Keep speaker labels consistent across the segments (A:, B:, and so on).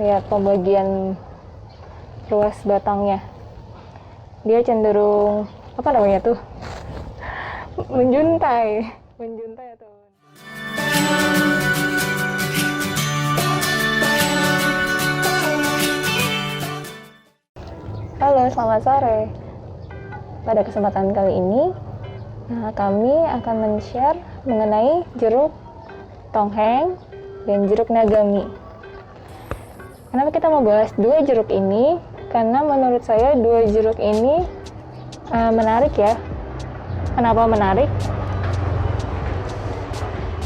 A: Lihat pembagian ruas batangnya. Dia cenderung apa namanya tuh? Menjuntai ya teman. Halo, selamat sore. Pada kesempatan kali ini, kami akan men-share mengenai jeruk tongheng dan jeruk nagami. Kenapa kita mau bahas dua jeruk ini? Karena menurut saya dua jeruk ini menarik ya. Kenapa menarik?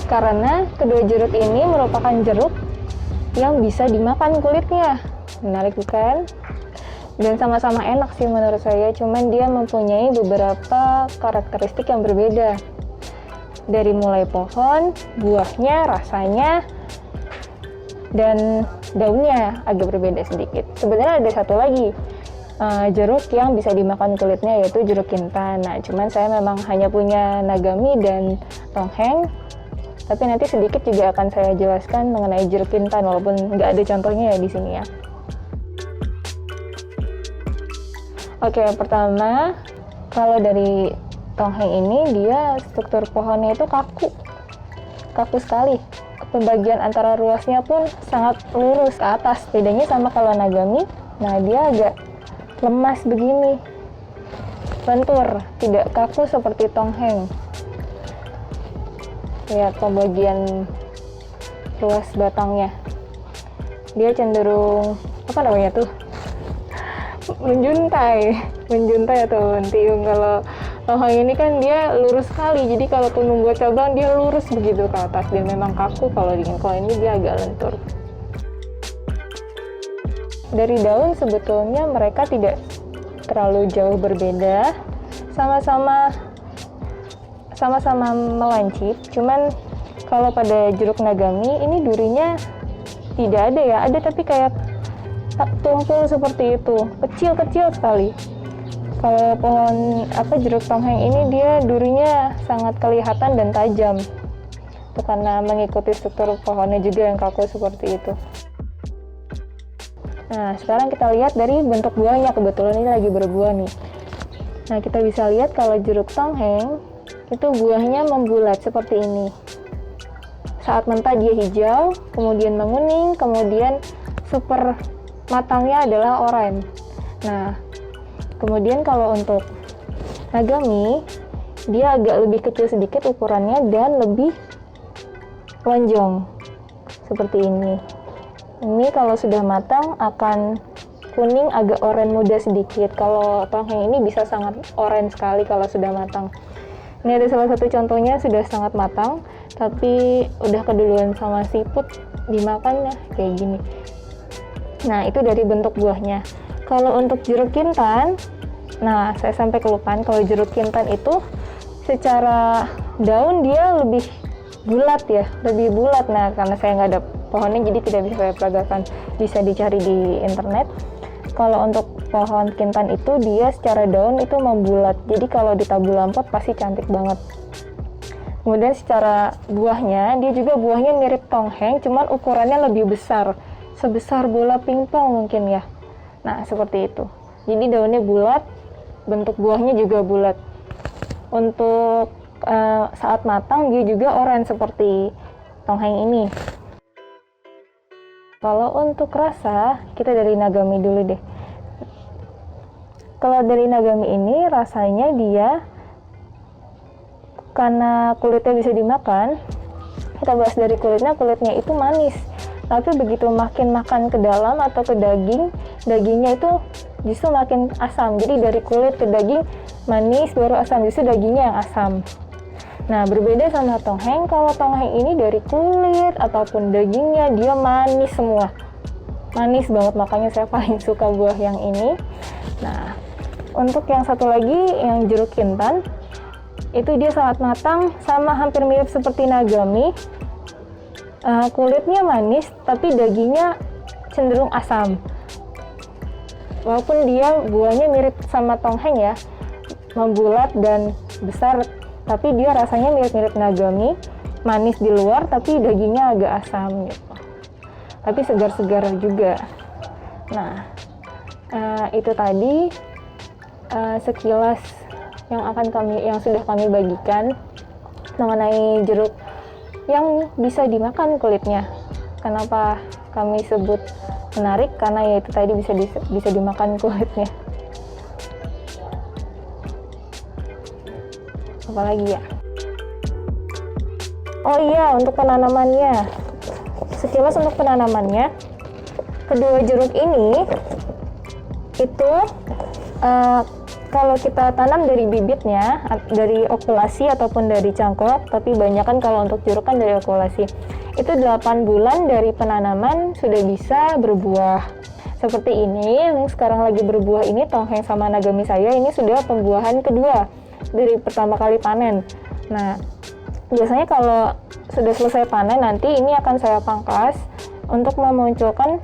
A: Karena kedua jeruk ini merupakan jeruk yang bisa dimakan kulitnya. Menarik bukan? Dan sama-sama enak sih menurut saya, cuman dia mempunyai beberapa karakteristik yang berbeda. Dari mulai pohon, buahnya, rasanya, dan daunnya agak berbeda sedikit. Sebenarnya ada satu lagi jeruk yang bisa dimakan kulitnya, yaitu jeruk kintan. Nah, cuman saya memang hanya punya nagami dan tongheng, tapi nanti sedikit juga akan saya jelaskan mengenai jeruk kintan, walaupun nggak ada contohnya ya di sini ya. Oke, pertama, kalau dari tongheng ini dia struktur pohonnya itu kaku sekali. Pembagian antara ruasnya pun sangat lurus ke atas. Bedanya sama kalau nagami, nah dia agak lemas begini, lentur, tidak kaku seperti tongheng. Lihat pembagian ruas batangnya. Dia cenderung apa namanya tuh? Menjuntai ya teman. Tiung kalau tongheng ini kan dia lurus sekali, jadi kalaupun membuat cabang dia lurus begitu ke atas, dan memang kaku kalau dingin. Kalau ini dia agak lentur. Dari daun sebetulnya mereka tidak terlalu jauh berbeda, sama-sama melancip. Cuman kalau pada jeruk nagami ini durinya tidak ada ya, ada tapi kayak tumpul seperti itu, kecil sekali. Kalau pohon jeruk tongheng ini dia durinya sangat kelihatan dan tajam. Itu karena mengikuti struktur pohonnya juga yang kaku seperti itu. Nah, sekarang kita lihat dari bentuk buahnya. Kebetulan ini lagi berbuah nih. Nah, kita bisa lihat kalau jeruk tongheng itu buahnya membulat seperti ini. Saat mentah dia hijau, kemudian menguning, kemudian super matangnya adalah oranye. Nah, kemudian kalau untuk nagami, dia agak lebih kecil sedikit ukurannya dan lebih lonjong seperti ini. Ini kalau sudah matang akan kuning agak oranye muda sedikit. Kalau tongheng ini bisa sangat oranye sekali kalau sudah matang. Ini ada salah satu contohnya sudah sangat matang, tapi udah keduluan sama siput dimakannya kayak gini. Nah, itu dari bentuk buahnya. Kalau untuk jeruk kintan, nah saya sampai kelupaan, kalau jeruk kintan itu secara daun dia lebih bulat ya, lebih bulat. Nah, karena saya nggak ada pohonnya jadi tidak bisa saya peragakan, bisa dicari di internet. Kalau untuk pohon kintan itu dia secara daun itu membulat, jadi kalau ditabuh lampot pasti cantik banget. Kemudian secara buahnya, dia juga buahnya mirip tongheng, cuman ukurannya lebih besar, sebesar bola pingpong mungkin ya. Nah, seperti itu. Jadi daunnya bulat, bentuk buahnya juga bulat. Untuk saat matang dia juga oranye seperti tongheng ini. Kalau untuk rasa, kita dari nagami dulu deh. Kalau dari nagami ini rasanya dia, karena kulitnya bisa dimakan, kita bahas dari kulitnya itu manis. Tapi begitu makin makan ke dalam atau ke daging, dagingnya itu justru makin asam. Jadi dari kulit ke daging manis baru asam, justru dagingnya yang asam. Nah, berbeda sama tongheng, kalau tongheng ini dari kulit ataupun dagingnya dia manis semua. Manis banget, makanya saya paling suka buah yang ini. Nah, untuk yang satu lagi, yang jeruk kintan, itu dia sangat matang, sama hampir mirip seperti nagami. Kulitnya manis, tapi dagingnya cenderung asam. Walaupun dia buahnya mirip sama tongheng ya, membulat dan besar, tapi dia rasanya mirip-mirip nagami, manis di luar, tapi dagingnya agak asam gitu. tapi segar-segar juga. Nah, itu tadi sekilas yang sudah kami bagikan mengenai jeruk yang bisa dimakan kulitnya. Kenapa kami sebut menarik? Karena ya itu tadi bisa dimakan kulitnya. Apalagi ya? Oh iya, untuk penanamannya. Sekilas untuk penanamannya, kedua jeruk ini itu kalau kita tanam dari bibitnya, dari okulasi ataupun dari cangkok, tapi banyak kan kalau untuk jeruk kan dari okulasi. Itu 8 bulan dari penanaman sudah bisa berbuah. Seperti ini, yang sekarang lagi berbuah ini, tongheng sama nagami saya, ini sudah pembuahan kedua dari pertama kali panen. Nah, biasanya kalau sudah selesai panen, nanti ini akan saya pangkas untuk memunculkan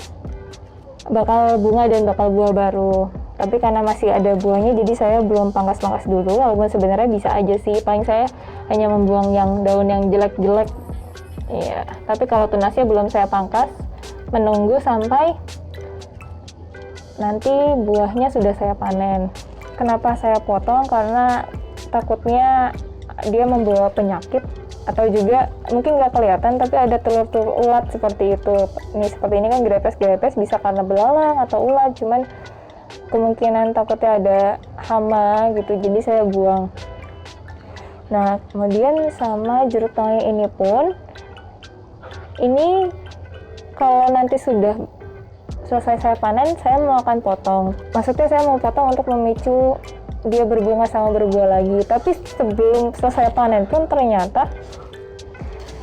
A: bakal bunga dan bakal buah baru. Tapi karena masih ada buahnya, jadi saya belum pangkas-pangkas dulu, walaupun sebenarnya bisa aja sih. Paling saya hanya membuang yang daun yang jelek-jelek. Iya, tapi kalau tunasnya belum saya pangkas, menunggu sampai nanti buahnya sudah saya panen. Kenapa saya potong? Karena takutnya dia membawa penyakit, atau juga mungkin nggak kelihatan tapi ada telur-telur ulat seperti itu. Ini seperti ini kan grepes bisa karena belalang atau ulat, cuman kemungkinan takutnya ada hama gitu, jadi saya buang. Nah, kemudian sama jeruk tongheng ini pun, ini kalau nanti sudah selesai saya panen, saya mau akan potong. Maksudnya saya mau potong untuk memicu dia berbunga sama berbuah lagi. Tapi sebelum selesai panen pun ternyata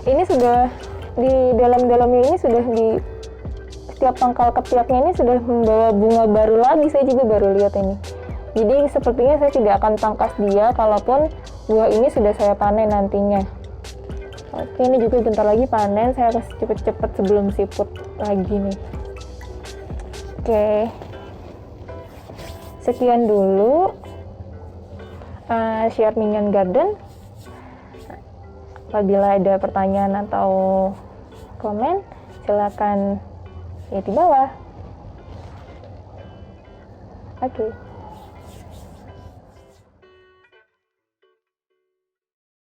A: ini sudah di dalam-dalamnya ini sudah di setiap pangkal ketiaknya ini sudah membawa bunga baru lagi. Saya juga baru lihat ini. Jadi sepertinya saya tidak akan pangkas dia kalaupun buah ini sudah saya panen nantinya. Oke, ini juga bentar lagi panen. Saya harus cepet-cepet sebelum siput lagi nih. Oke, sekian dulu share Minion Garden. Apabila ada pertanyaan atau komen, silakan di bawah. Oke.